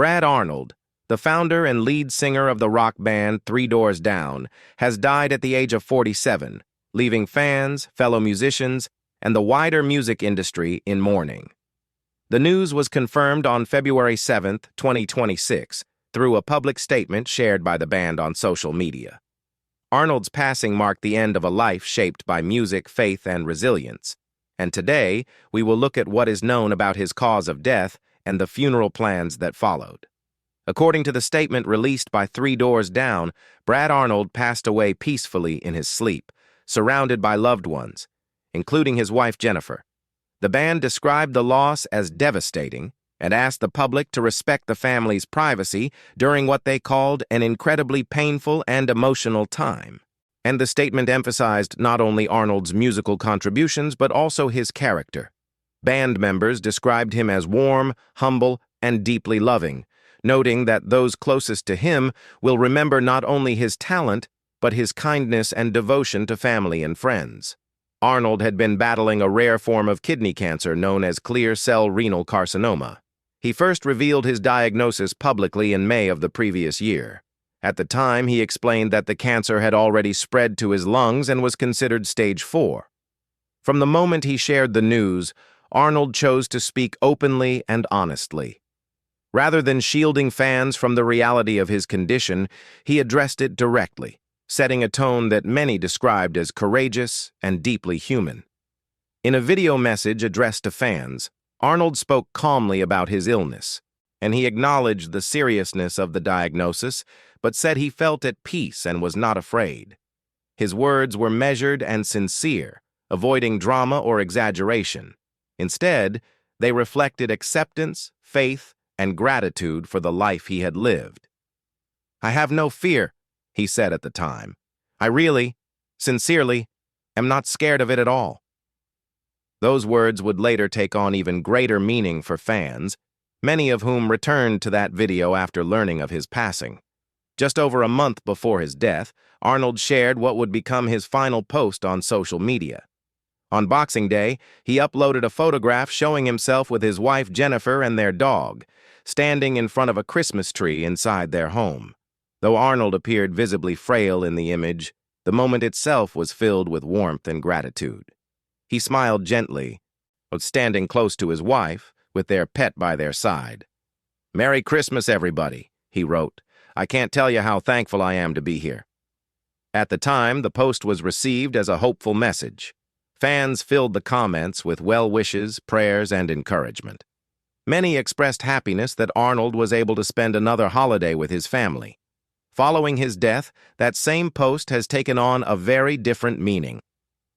Brad Arnold, the founder and lead singer of the rock band Three Doors Down, has died at the age of 47, leaving fans, fellow musicians, and the wider music industry in mourning. The news was confirmed on February 7, 2026, through a public statement shared by the band on social media. Arnold's passing marked the end of a life shaped by music, faith, and resilience. And today, we will look at what is known about his cause of death and the funeral plans that followed. According to the statement released by Three Doors Down, Brad Arnold passed away peacefully in his sleep, surrounded by loved ones, including his wife Jennifer. The band described the loss as devastating and asked the public to respect the family's privacy during what they called an incredibly painful and emotional time. And the statement emphasized not only Arnold's musical contributions but also his character. Band members described him as warm, humble, and deeply loving, noting that those closest to him will remember not only his talent but his kindness and devotion to family and friends. Arnold had been battling a rare form of kidney cancer known as clear cell renal carcinoma. He first revealed his diagnosis publicly in May of the previous year. At the time, he explained that the cancer had already spread to his lungs and was considered stage 4. From the moment he shared the news, Arnold chose to speak openly and honestly. Rather than shielding fans from the reality of his condition, he addressed it directly, setting a tone that many described as courageous and deeply human. In a video message addressed to fans, Arnold spoke calmly about his illness, and he acknowledged the seriousness of the diagnosis, but said he felt at peace and was not afraid. His words were measured and sincere, avoiding drama or exaggeration. Instead, they reflected acceptance, faith, and gratitude for the life he had lived. "I have no fear," he said at the time. "I really, sincerely, am not scared of it at all." Those words would later take on even greater meaning for fans, many of whom returned to that video after learning of his passing. Just over a month before his death, Arnold shared what would become his final post on social media. On Boxing Day, he uploaded a photograph showing himself with his wife Jennifer and their dog, standing in front of a Christmas tree inside their home. Though Arnold appeared visibly frail in the image, the moment itself was filled with warmth and gratitude. He smiled gently, standing close to his wife, with their pet by their side. "Merry Christmas, everybody," he wrote. "I can't tell you how thankful I am to be here." At the time, the post was received as a hopeful message. Fans filled the comments with well wishes, prayers, and encouragement. Many expressed happiness that Arnold was able to spend another holiday with his family. Following his death, that same post has taken on a very different meaning.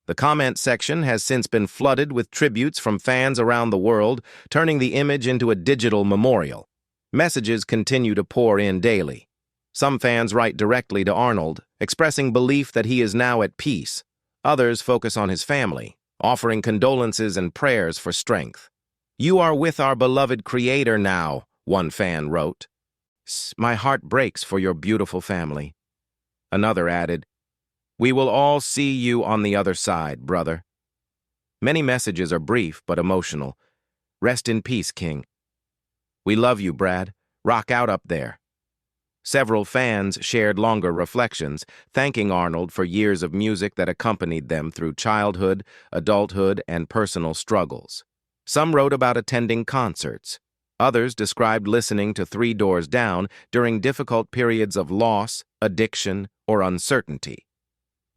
The comment section has since been flooded with tributes from fans around the world, turning the image into a digital memorial. Messages continue to pour in daily. Some fans write directly to Arnold, expressing belief that he is now at peace. Others focus on his family, offering condolences and prayers for strength. "You are with our beloved Creator now," one fan wrote. "My heart breaks for your beautiful family." Another added, "We will all see you on the other side, brother." Many messages are brief but emotional. "Rest in peace, King." "We love you, Brad. Rock out up there." Several fans shared longer reflections, thanking Arnold for years of music that accompanied them through childhood, adulthood, and personal struggles. Some wrote about attending concerts. Others described listening to Three Doors Down during difficult periods of loss, addiction, or uncertainty.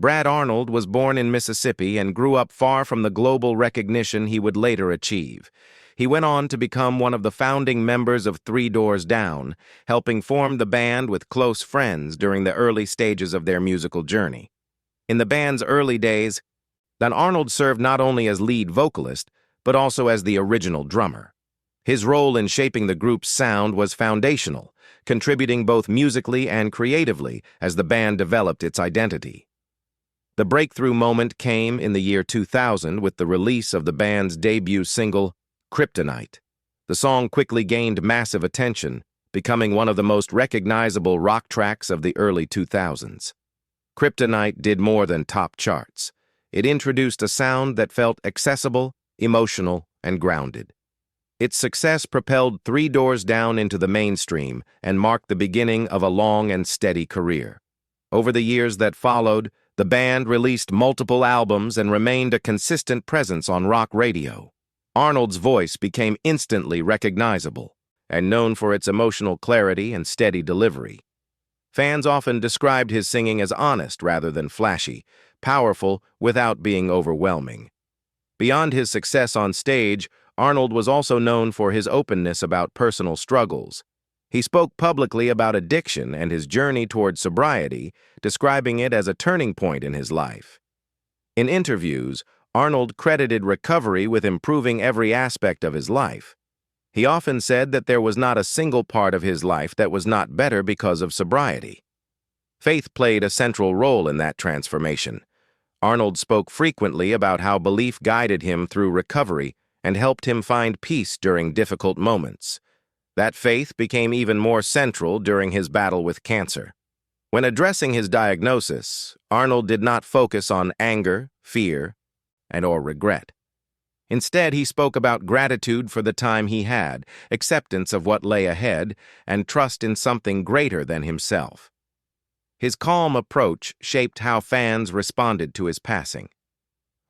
Brad Arnold was born in Mississippi and grew up far from the global recognition he would later achieve. He went on to become one of the founding members of Three Doors Down, helping form the band with close friends during the early stages of their musical journey. In the band's early days, Arnold served not only as lead vocalist, but also as the original drummer. His role in shaping the group's sound was foundational, contributing both musically and creatively as the band developed its identity. The breakthrough moment came in the year 2000 with the release of the band's debut single, Kryptonite. The song quickly gained massive attention, becoming one of the most recognizable rock tracks of the early 2000s. Kryptonite did more than top charts. It introduced a sound that felt accessible, emotional, and grounded. Its success propelled Three Doors Down into the mainstream and marked the beginning of a long and steady career. Over the years that followed, the band released multiple albums and remained a consistent presence on rock radio. Arnold's voice became instantly recognizable and known for its emotional clarity and steady delivery. Fans often described his singing as honest rather than flashy, powerful without being overwhelming. Beyond his success on stage, Arnold was also known for his openness about personal struggles. He spoke publicly about addiction and his journey toward sobriety, describing it as a turning point in his life. In interviews, Arnold credited recovery with improving every aspect of his life. He often said that there was not a single part of his life that was not better because of sobriety. Faith played a central role in that transformation. Arnold spoke frequently about how belief guided him through recovery and helped him find peace during difficult moments. That faith became even more central during his battle with cancer. When addressing his diagnosis, Arnold did not focus on anger, fear, or regret. Instead, he spoke about gratitude for the time he had, acceptance of what lay ahead, and trust in something greater than himself. His calm approach shaped how fans responded to his passing.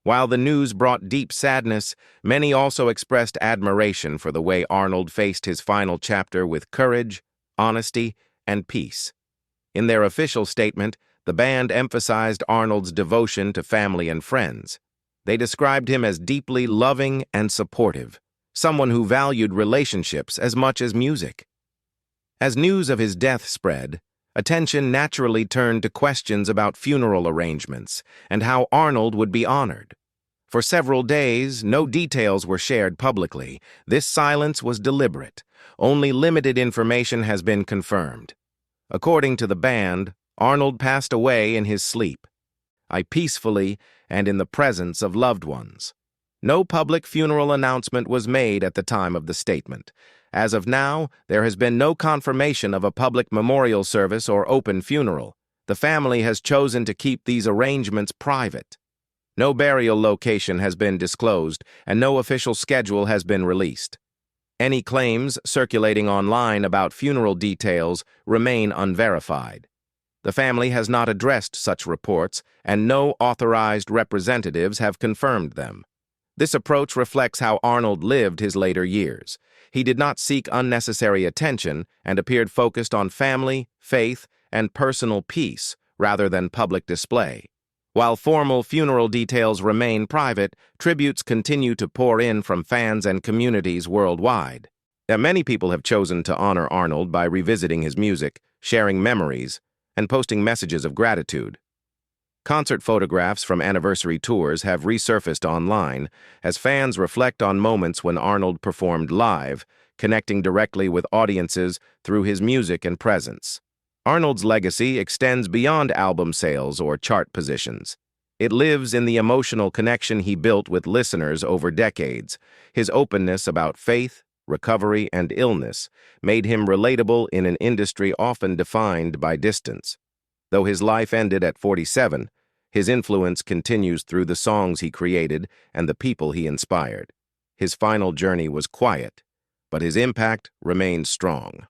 While the news brought deep sadness, many also expressed admiration for the way Arnold faced his final chapter with courage, honesty, and peace. In their official statement, the band emphasized Arnold's devotion to family and friends. They described him as deeply loving and supportive, someone who valued relationships as much as music. As news of his death spread, attention naturally turned to questions about funeral arrangements and how Arnold would be honored. For several days, no details were shared publicly. This silence was deliberate. Only limited information has been confirmed. According to the band, Arnold passed away in his sleep, peacefully and in the presence of loved ones. No public funeral announcement was made at the time of the statement. As of now, there has been no confirmation of a public memorial service or open funeral. The family has chosen to keep these arrangements private. No burial location has been disclosed, and no official schedule has been released. Any claims circulating online about funeral details remain unverified. The family has not addressed such reports, and no authorized representatives have confirmed them. This approach reflects how Arnold lived his later years. He did not seek unnecessary attention and appeared focused on family, faith, and personal peace rather than public display. While formal funeral details remain private, tributes continue to pour in from fans and communities worldwide. Many people have chosen to honor Arnold by revisiting his music, sharing memories, and posting messages of gratitude. Concert photographs from anniversary tours have resurfaced online as fans reflect on moments when Arnold performed live, connecting directly with audiences through his music and presence. Arnold's legacy extends beyond album sales or chart positions. It lives in the emotional connection he built with listeners over decades. His openness about faith, recovery, and illness made him relatable in an industry often defined by distance. Though his life ended at 47, his influence continues through the songs he created and the people he inspired. His final journey was quiet, but his impact remains strong.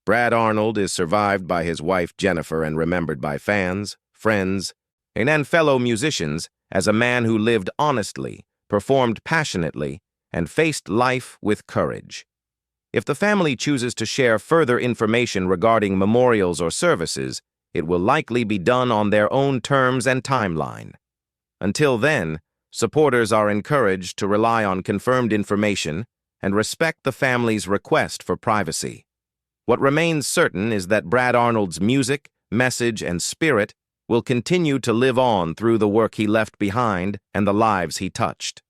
Brad Arnold is survived by his wife Jennifer and remembered by fans, friends, and fellow musicians as a man who lived honestly, performed passionately, and faced life with courage. If the family chooses to share further information regarding memorials or services, it will likely be done on their own terms and timeline. Until then, supporters are encouraged to rely on confirmed information and respect the family's request for privacy. What remains certain is that Brad Arnold's music, message, and spirit will continue to live on through the work he left behind and the lives he touched.